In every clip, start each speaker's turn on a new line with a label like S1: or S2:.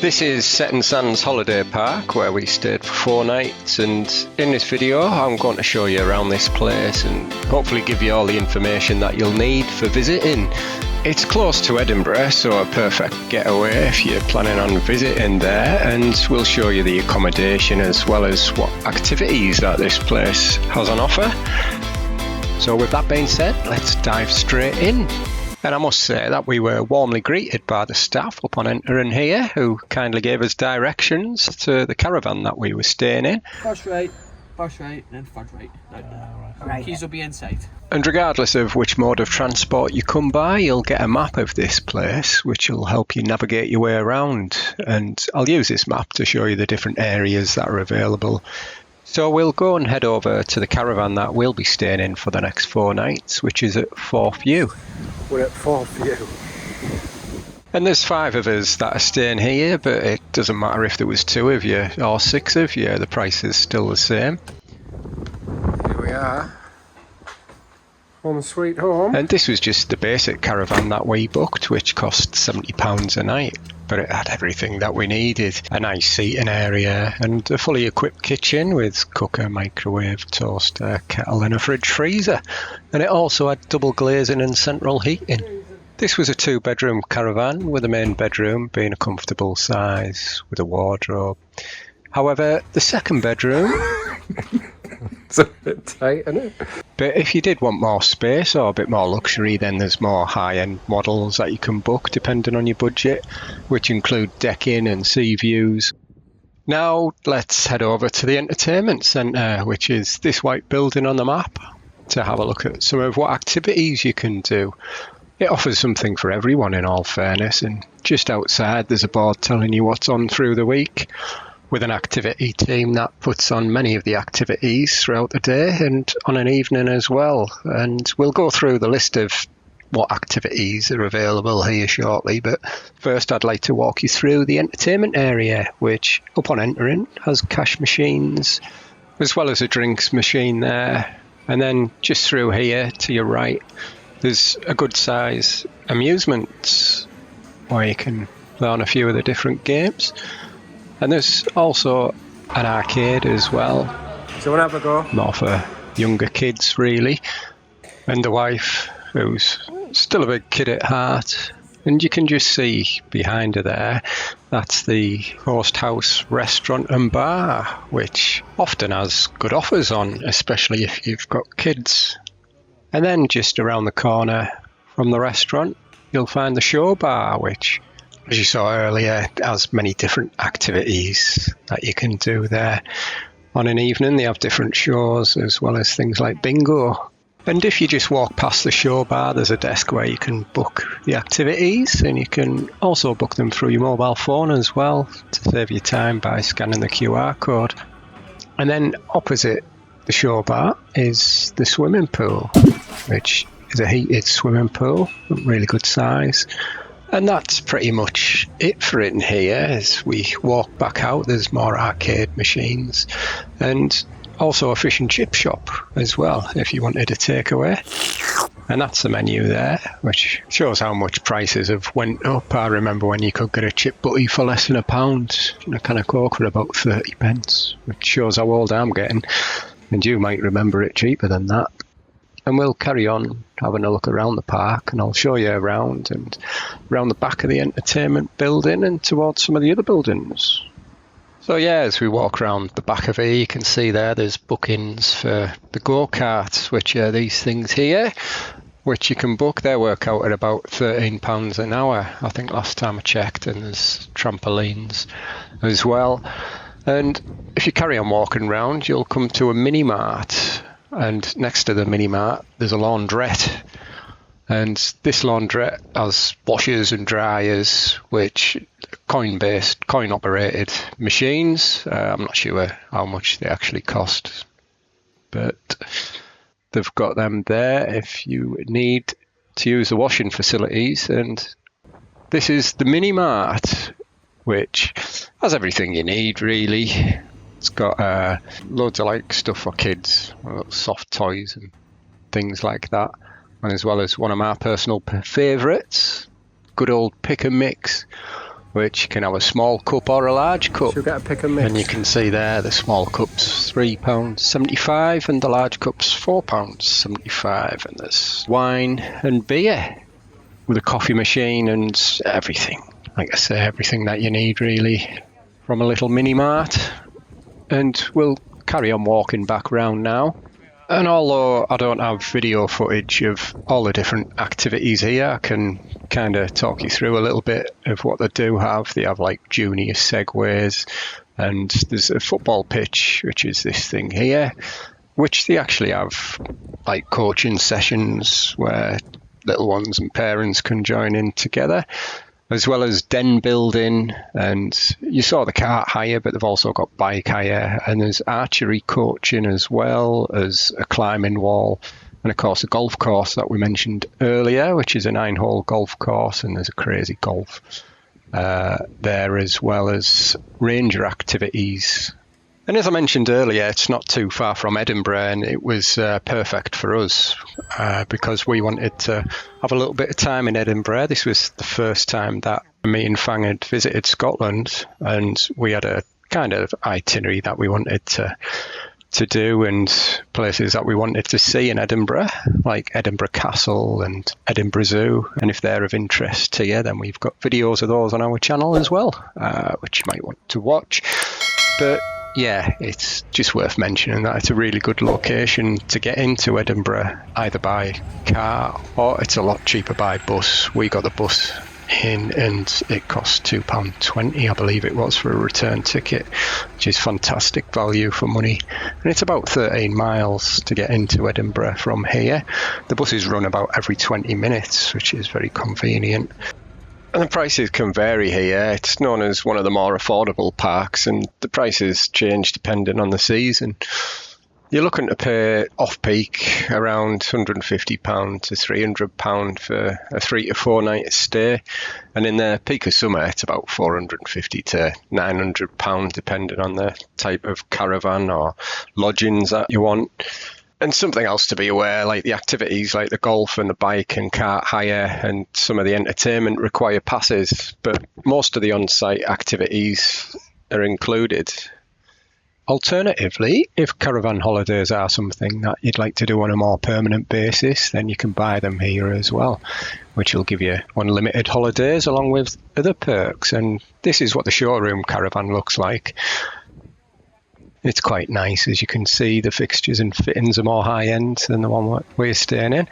S1: This is Seton Sands Holiday Park, where we stayed for 4 nights, and in this video I'm going to show you around this place and hopefully give you all the information that you'll need for visiting. It's close to Edinburgh, so a perfect getaway if you're planning on visiting there, and we'll show you the accommodation as well as what activities that this place has on offer. So with that being said, let's dive straight in. And I must say that we were warmly greeted by the staff upon entering here, who kindly gave us directions to the caravan that we were staying in.
S2: First right, and third right. Right. Keys will be in sight.
S1: And regardless of which mode of transport you come by, you'll get a map of this place, which will help you navigate your way around. And I'll use this map to show you the different areas that are available. So we'll go and head over to the caravan that we'll be staying in for the next 4 nights, which is at Forth View.
S3: We're at Forth View.
S1: And there's 5 of us that are staying here, but it doesn't matter if there was 2 of you or 6 of you, the price is still the same.
S3: Here we are. Home sweet home.
S1: And this was just the basic caravan that we booked, which cost £70 a night. But it had everything that we needed. A nice seating area and a fully equipped kitchen with cooker, microwave, toaster, kettle and a fridge freezer. And it also had double glazing and central heating. This was a 2-bedroom caravan, with the main bedroom being a comfortable size with a wardrobe. However, the second bedroom...
S3: It's a bit tight, isn't it?
S1: But if you did want more space or a bit more luxury, then there's more high-end models that you can book depending on your budget, which include decking and sea views. Now let's head over to the entertainment centre, which is this white building on the map, to have a look at some of what activities you can do. It offers something for everyone, in all fairness, and just outside there's a board telling you what's on through the week, with an activity team that puts on many of the activities throughout the day and on an evening as well. And we'll go through the list of what activities are available here shortly, but first I'd like to walk you through the entertainment area, which upon entering has cash machines as well as a drinks machine there. And then just through here to your right there's a good size amusement where you can learn a few of the different games. And there's also an arcade as well.
S3: So we'll have a go.
S1: More for younger kids, really. And the wife, who's still a big kid at heart. And you can just see behind her there, that's the Host House restaurant and bar, which often has good offers on, especially if you've got kids. And then just around the corner from the restaurant, you'll find the show bar, which, as you saw earlier, has many different activities that you can do there. On an evening, they have different shows as well as things like bingo. And if you just walk past the show bar, there's a desk where you can book the activities, and you can also book them through your mobile phone as well to save you time by scanning the QR code. And then opposite the show bar is the swimming pool, which is a heated swimming pool, really good size. And that's pretty much it for it in here. As we walk back out, there's more arcade machines and also a fish and chip shop as well, if you wanted a takeaway. And that's the menu there, which shows how much prices have went up. I remember when you could get a chip butty for less than £1 and a can of Coke for about 30 pence, which shows how old I'm getting. And you might remember it cheaper than that. And we'll carry on having a look around the park, and I'll show you around and around the back of the entertainment building and towards some of the other buildings. So yeah, as we walk around the back of here, you can see there's bookings for the go-karts, which are these things here, which you can book. They work out at about £13 an hour, I think last time I checked, and there's trampolines as well. And if you carry on walking around, you'll come to a mini-mart. And next to the mini-mart, there's a launderette. And this launderette has washers and dryers, which are coin-based, coin-operated machines. I'm not sure how much they actually cost, but they've got them there if you need to use the washing facilities. And this is the mini-mart, which has everything you need, really. It's got loads of stuff for kids, soft toys and things like that. And as well as one of my personal favourites, good old pick and mix, which can have a small cup or a large cup.
S3: She'll get a pick and mix.
S1: And you can see there the small cup's £3.75 and the large cup's £4.75. And there's wine and beer with a coffee machine and everything. Like I say, everything that you need really from a little mini mart. And we'll carry on walking back round now. And although I don't have video footage of all the different activities here, I can kind of talk you through a little bit of what they do have. They have like junior segways, and there's a football pitch, which is this thing here, which they actually have like coaching sessions where little ones and parents can join in together, as well as den building. And you saw the cart hire, but they've also got bike hire, and there's archery coaching as well as a climbing wall, and of course a golf course that we mentioned earlier, which is a 9-hole golf course, and there's a crazy golf there, as well as ranger activities. And as I mentioned earlier, it's not too far from Edinburgh, and it was perfect for us because we wanted to have a little bit of time in Edinburgh. This was the first time that me and Fang had visited Scotland, and we had a kind of itinerary that we wanted to do, and places that we wanted to see in Edinburgh, like Edinburgh Castle and Edinburgh Zoo. And if they're of interest to you, then we've got videos of those on our channel as well, which you might want to watch. But yeah, it's just worth mentioning that it's a really good location to get into Edinburgh, either by car or it's a lot cheaper by bus. We got the bus in and it cost £2.20, I believe it was, for a return ticket, which is fantastic value for money. And it's about 13 miles to get into Edinburgh from here. The buses run about every 20 minutes, which is very convenient. And the prices can vary here. It's known as one of the more affordable parks, and the prices change depending on the season. You're looking to pay off-peak around £150 to £300 for a 3 to 4 night stay. And in the peak of summer, it's about £450 to £900, depending on the type of caravan or lodgings that you want. And something else to be aware, like the activities like the golf and the bike and cart hire and some of the entertainment require passes, but most of the on-site activities are included. Alternatively, if caravan holidays are something that you'd like to do on a more permanent basis, then you can buy them here as well, which will give you unlimited holidays along with other perks. And this is what the Showroom Caravan looks like. It's quite nice, as you can see. The fixtures and fittings are more high-end than the one we're staying in.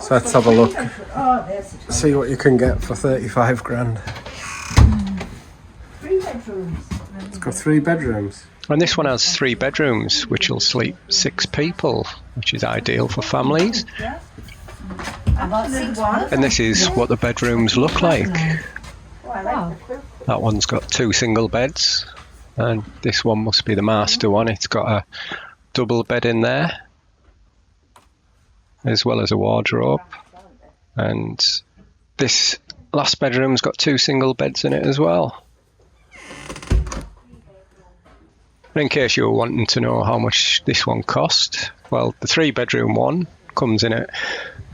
S3: So let's have a look, see what you can get for 35 grand.
S4: 3 bedrooms.
S3: It's got 3 bedrooms.
S1: And this one has 3 bedrooms, which will sleep 6 people, which is ideal for families. And this is what the bedrooms look like. That one's got 2 single beds, and this one must be the master one. It's got a double bed in there, as well as a wardrobe. And this last bedroom's got 2 single beds in it as well. And in case you were wanting to know how much this one cost, well, the 3-bedroom one comes in at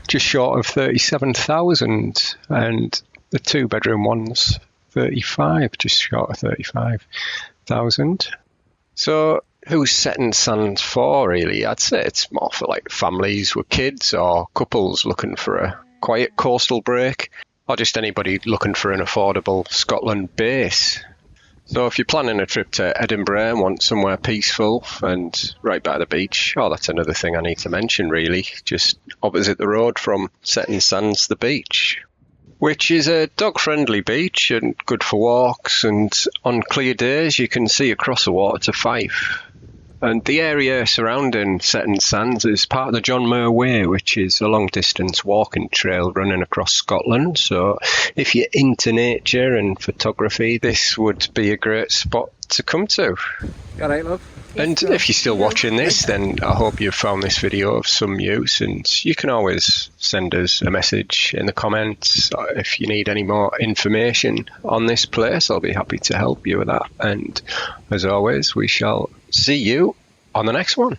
S1: just short of 37,000, and the 2-bedroom one's 35, just short of 35,000. So who's Seton Sands for, really? I'd say it's more for like families with kids or couples looking for a quiet coastal break, or just anybody looking for an affordable Scotland base. So if you're planning a trip to Edinburgh and want somewhere peaceful and right by the beach, oh, that's another thing I need to mention, really, just opposite the road from Seton Sands, the beach, which is a dog-friendly beach and good for walks, and on clear days you can see across the water to Fife. And the area surrounding Seton Sands is part of the John Muir Way, which is a long-distance walking trail running across Scotland. So if you're into nature and photography, this would be a great spot to come to.
S3: All right, love.
S1: And if you're still watching this, then I hope you've found this video of some use, and you can always send us a message in the comments if you need any more information on this place. I'll be happy to help you with that. And as always, we shall see you on the next one.